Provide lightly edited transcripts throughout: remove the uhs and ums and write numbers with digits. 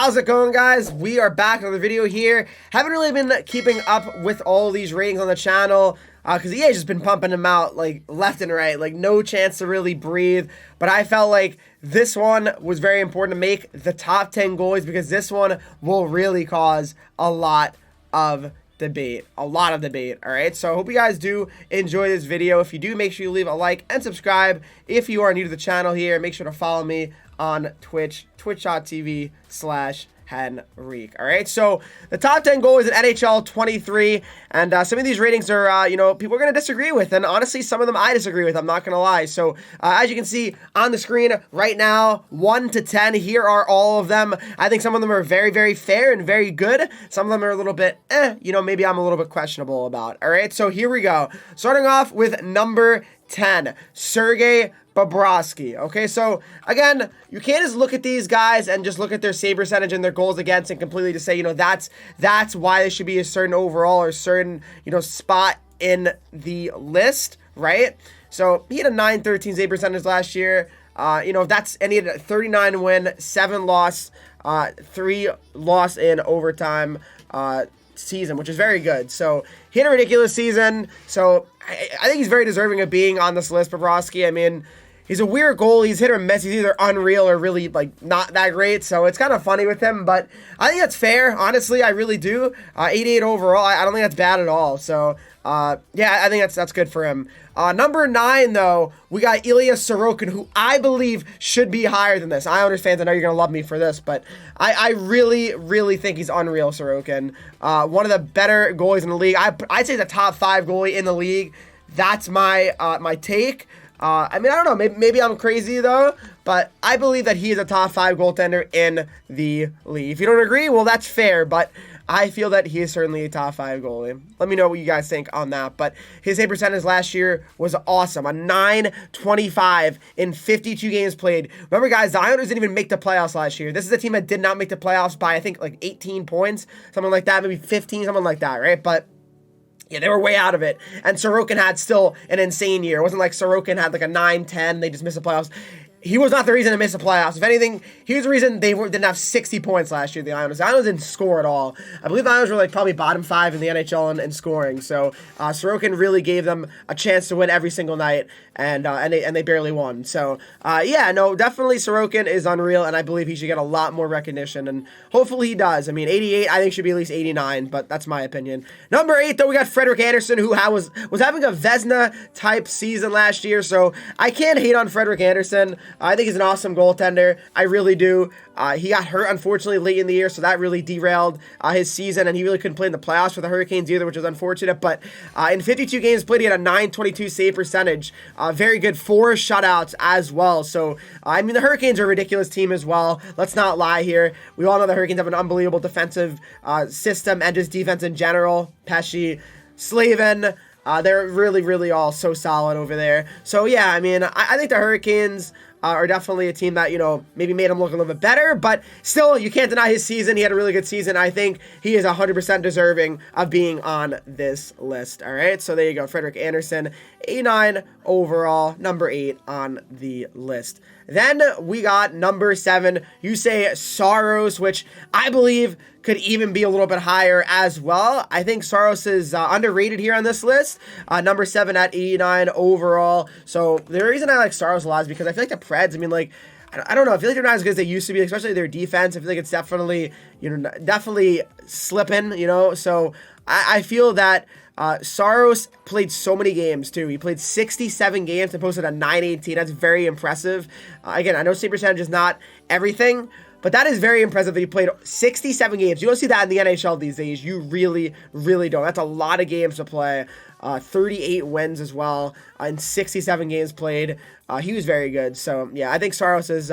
How's it going, guys? We are back with another video here. Haven't really been keeping up with all these ratings on the channel because EA's just been pumping them out like left and right, like no chance to really breathe. But I felt like this one was very important to make the top 10 goalies because this one will really cause a lot of debate. All right, so I hope you guys do enjoy this video. If you do, make sure you leave a like and subscribe. If you are new to the channel here, make sure to follow me on Twitch, twitch.tv/Henreek. All right, so the top 10 goalies in NHL 23, and some of these ratings are, people are going to disagree with, and honestly, some of them I disagree with, I'm not going to lie. So as you can see on the screen right now, 1 to 10, here are all of them. I think some of them are very, very fair and very good. Some of them are a little bit, maybe I'm a little bit questionable about. All right, so here we go. Starting off with number 10, Sergei Bobrovsky. Okay, so again, you can't just look at these guys and just look at their save percentage and their goals against and completely just say, that's why they should be a certain overall or certain, spot in the list, right? So he had a 913 save percentage last year. And he had a 39 win, 7 loss, 3 loss in overtime season, which is very good. So he had a ridiculous season. So I think he's very deserving of being on this list, Bobrovsky. I mean, he's a weird goalie. He's hit or miss. He's either unreal or really, not that great. So it's kind of funny with him. But I think that's fair. Honestly, I really do. 88 overall. I don't think that's bad at all. So, yeah, I think that's good for him. Number 9, though, we got Ilya Sorokin, who I believe should be higher than this. Islanders fans, I know you're going to love me for this, but I really, really think he's unreal, Sorokin. One of the better goalies in the league. I'd say the top 5 goalie in the league. That's my my take. I don't know. Maybe I'm crazy, though, but I believe that he is a top 5 goaltender in the league. If you don't agree, well, that's fair, but I feel that he is certainly a top 5 goalie. Let me know what you guys think on that. But his save percentage last year was awesome. A 925 in 52 games played. Remember, guys, the Islanders didn't even make the playoffs last year. This is a team that did not make the playoffs by, I think, 18 points. Something like that. Maybe 15, something like that, right? But yeah, they were way out of it. And Sorokin had still an insane year. It wasn't like Sorokin had a 9-10. They just missed the playoffs. He was not the reason to miss the playoffs. If anything, he was the reason they didn't have 60 points last year, the Islanders. The Islanders didn't score at all. I believe the Islanders were probably bottom 5 in the NHL in scoring. So Sorokin really gave them a chance to win every single night, and they barely won. So yeah, no, definitely Sorokin is unreal, and I believe he should get a lot more recognition, and hopefully he does. I mean, 88, I think should be at least 89, but that's my opinion. Number 8, though, we got Henreek Anderson, who was having a Vezina-type season last year, so I can't hate on Henreek Anderson. I think he's an awesome goaltender. I really do. He got hurt, unfortunately, late in the year, so that really derailed his season, and he really couldn't play in the playoffs for the Hurricanes either, which is unfortunate. But in 52 games played, he had a 922 save percentage. Very good, 4 shutouts as well. So, the Hurricanes are a ridiculous team as well. Let's not lie here. We all know the Hurricanes have an unbelievable defensive system and just defense in general. Pesci, Slavin, they're really, really all so solid over there. So, yeah, I think the Hurricanes are definitely a team that, maybe made him look a little bit better, but still, you can't deny his season. He had a really good season. I think he is 100% deserving of being on this list, all right? So there you go, Henreek Anderson, 89 overall, number 8 on the list. Then we got number 7, you say Saros, which I believe could even be a little bit higher as well. I think Saros is underrated here on this list. Number 7 at 89 overall. So the reason I like Saros a lot is because I feel like the Preds, I don't know. I feel like they're not as good as they used to be, especially their defense. I feel like it's definitely, definitely slipping, So I feel that Saros played so many games, too. He played 67 games and posted a 918. That's very impressive. Again, I know save percentage is not everything, but that is very impressive that he played 67 games. You don't see that in the NHL these days. You really, really don't. That's a lot of games to play. 38 wins as well in 67 games played. He was very good. So, yeah, I think Saros is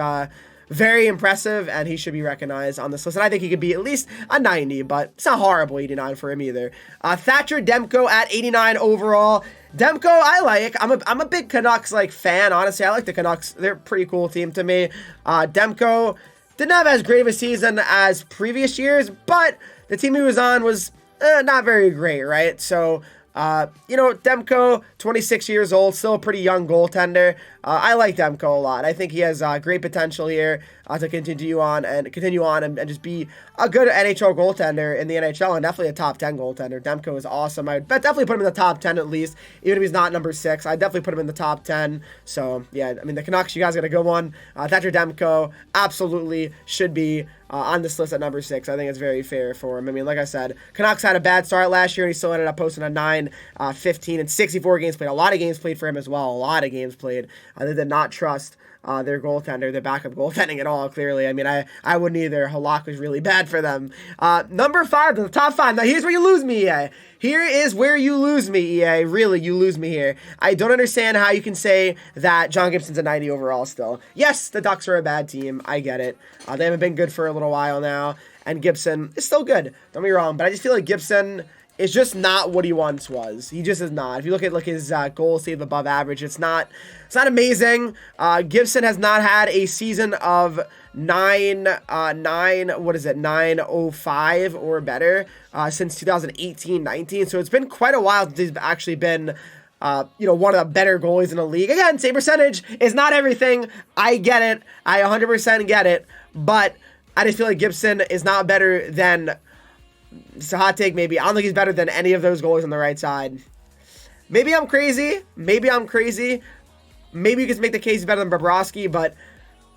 very impressive, and he should be recognized on this list. And I think he could be at least a 90, but it's not horrible 89 for him either. Thatcher Demko at 89 overall. Demko, I like. I'm a big Canucks fan. Honestly, I like the Canucks. They're a pretty cool team to me. Demko didn't have as great of a season as previous years, but the team he was on was not very great, right? So, Demko, 26 years old, still a pretty young goaltender. I like Demko a lot. I think he has great potential here to continue on and just be a good NHL goaltender in the NHL, and definitely a top 10 goaltender. Demko is awesome. I would definitely put him in the top 10 at least, even if he's not number 6. I definitely put him in the top 10. So yeah, I mean, the Canucks, you guys got a good one. Thatcher Demko absolutely should be on this list at number 6. I think it's very fair for him. I mean, like I said, Canucks had a bad start last year, and he still ended up posting a 9-15 and 64 games played. A lot of games played for him as well. A lot of games played. They did not trust their goaltender, their backup goaltending at all, clearly. I mean, I wouldn't either. Halak was really bad for them. Number 5, the top 5. Now, here's where you lose me, EA. Here is where you lose me, EA. Really, you lose me here. I don't understand how you can say that John Gibson's a 90 overall still. Yes, the Ducks are a bad team. I get it. They haven't been good for a little while now, and Gibson is still good. Don't be wrong, but I just feel like Gibson is just not what he once was. He just is not. If you look at his goal save above average, it's not amazing. Gibson has not had a season of 905 or better since 2018-19. So it's been quite a while since he's actually been one of the better goalies in the league. Again, save percentage is not everything. I get it. I 100% get it. But I just feel like Gibson is not better than... It's a hot take, maybe. I don't think he's better than any of those goalies on the right side. Maybe I'm crazy. Maybe you can make the case he's better than Bobrovsky, but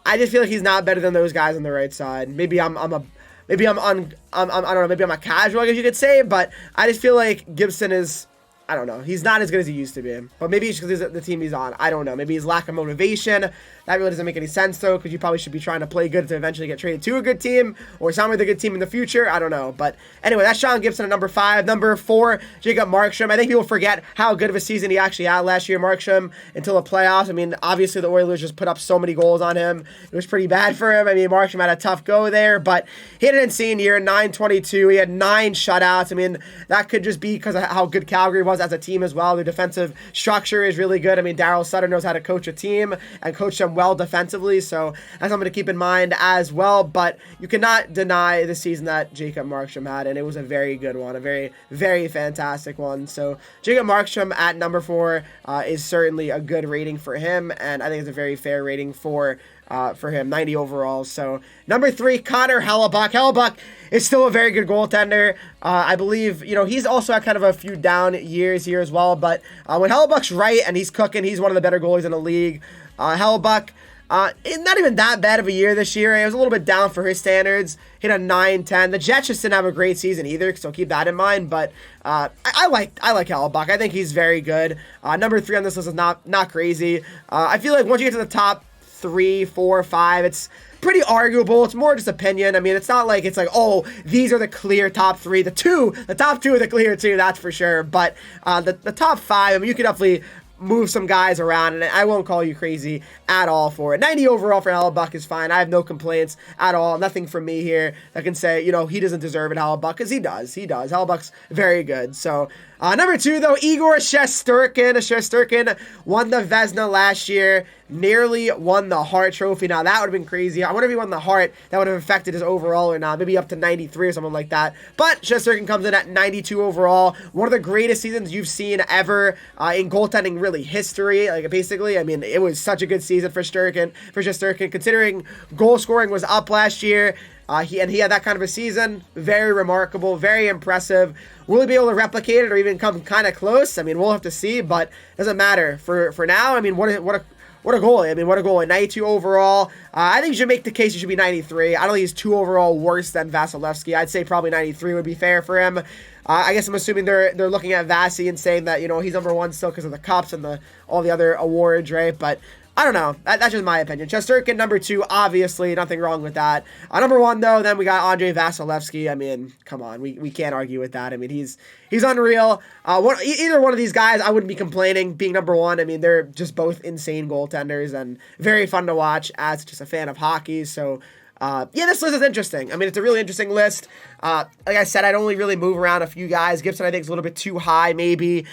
I just feel like he's not better than those guys on the right side. Maybe I'm a casual, I guess you could say, but I just feel like Gibson is, I don't know, he's not as good as he used to be. But maybe it's because the team he's on. I don't know. Maybe his lack of motivation. That really doesn't make any sense, though, because you probably should be trying to play good to eventually get traded to a good team or sound with a good team in the future. I don't know. But anyway, that's John Gibson at number 5. Number 4, Jacob Markstrom. I think people forget how good of a season he actually had last year, Markstrom, until the playoffs. I mean, obviously the Oilers just put up so many goals on him. It was pretty bad for him. I mean, Markstrom had a tough go there, but he had an insane year, 922. He had 9 shutouts. I mean, that could just be because of how good Calgary was as a team as well. Their defensive structure is really good. I mean, Darryl Sutter knows how to coach a team and coach them well defensively. So that's something to keep in mind as well. But you cannot deny the season that Jacob Markstrom had, and it was a very good one, a very, very fantastic one. So Jacob Markstrom at number 4 is certainly a good rating for him, and I think it's a very fair rating for him, 90 overall. So number 3, Connor Hellebuyck. Hellebuyck is still a very good goaltender. I believe, he's also had kind of a few down years here as well, but when Hellebuck's right and he's cooking, he's one of the better goalies in the league. Hellebuyck, not even that bad of a year this year. It was a little bit down for his standards. Hit a 9-10. The Jets just didn't have a great season either, so keep that in mind. But I like Hellebuyck. I think he's very good. Number 3 on this list is not crazy. I feel like once you get to the top 3, 4, 5, it's pretty arguable. It's more just opinion. I mean, it's not like it's like, oh, these are the clear top 3. The top 2 are the clear 2, that's for sure. But the top 5, I mean, you could definitely move some guys around, and I won't call you crazy at all for it. 90 overall for Hellebuyck is fine. I have no complaints at all. Nothing from me here that can say, he doesn't deserve it, Hellebuyck, because he does. Hellebuck's very good. So, number 2, though, Igor Shesterkin. Shesterkin won the Vezina last year, nearly won the Hart Trophy. Now, that would have been crazy. I wonder if he won the Hart, that would have affected his overall or not. Maybe up to 93 or something like that. But Shesterkin comes in at 92 overall. One of the greatest seasons you've seen ever in goaltending, really, history. Like, basically, I mean, it was such a good season for Shesterkin, considering goal scoring was up last year. He had that kind of a season. Very remarkable, very impressive. Will he be able to replicate it or even come kind of close? I mean, we'll have to see, but it doesn't matter. For now, I mean, what a goalie. I mean, what a goalie. 92 overall. I think you should make the case he should be 93. I don't think he's 2 overall worse than Vasilevsky. I'd say probably 93 would be fair for him. I guess I'm assuming they're looking at Vasi and saying that, he's number 1 still because of the cups and all the other awards, right? But I don't know. That's just my opinion. Shesterkin, number 2, obviously, nothing wrong with that. Number 1, though, then we got Andrei Vasilevsky. I mean, come on, we can't argue with that. I mean, he's unreal. Either one of these guys, I wouldn't be complaining being number 1. I mean, they're just both insane goaltenders and very fun to watch as just a fan of hockey. So, this list is interesting. I mean, it's a really interesting list. Like I said, I'd only really move around a few guys. Gibson, I think, is a little bit too high, maybe.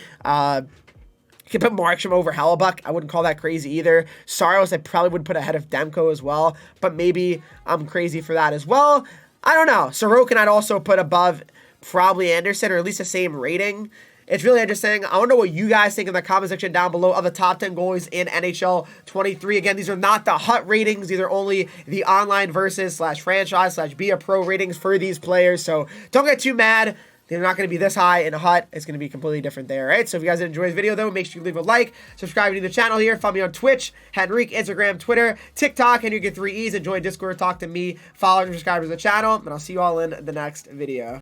You can put Markstrom over Hellebuyck. I wouldn't call that crazy either. Saros, I probably would put ahead of Demko as well, but maybe I'm crazy for that as well. I don't know. Sorokin, I'd also put above probably Anderson, or at least the same rating. it's really interesting. I want to know what you guys think in the comment section down below of the top 10 goalies in NHL 23. Again, these are not the HUT ratings. These are only the online versus / franchise / be a pro ratings for these players. So don't get too mad. They're not going to be this high in a HUT. It's going to be completely different there, right? So if you guys enjoyed this video, though, make sure you leave a like, subscribe to the channel here, follow me on Twitch, Henreek, Instagram, Twitter, TikTok, and you get 3 E's, and join Discord, talk to me, follow and subscribe to the channel, and I'll see you all in the next video.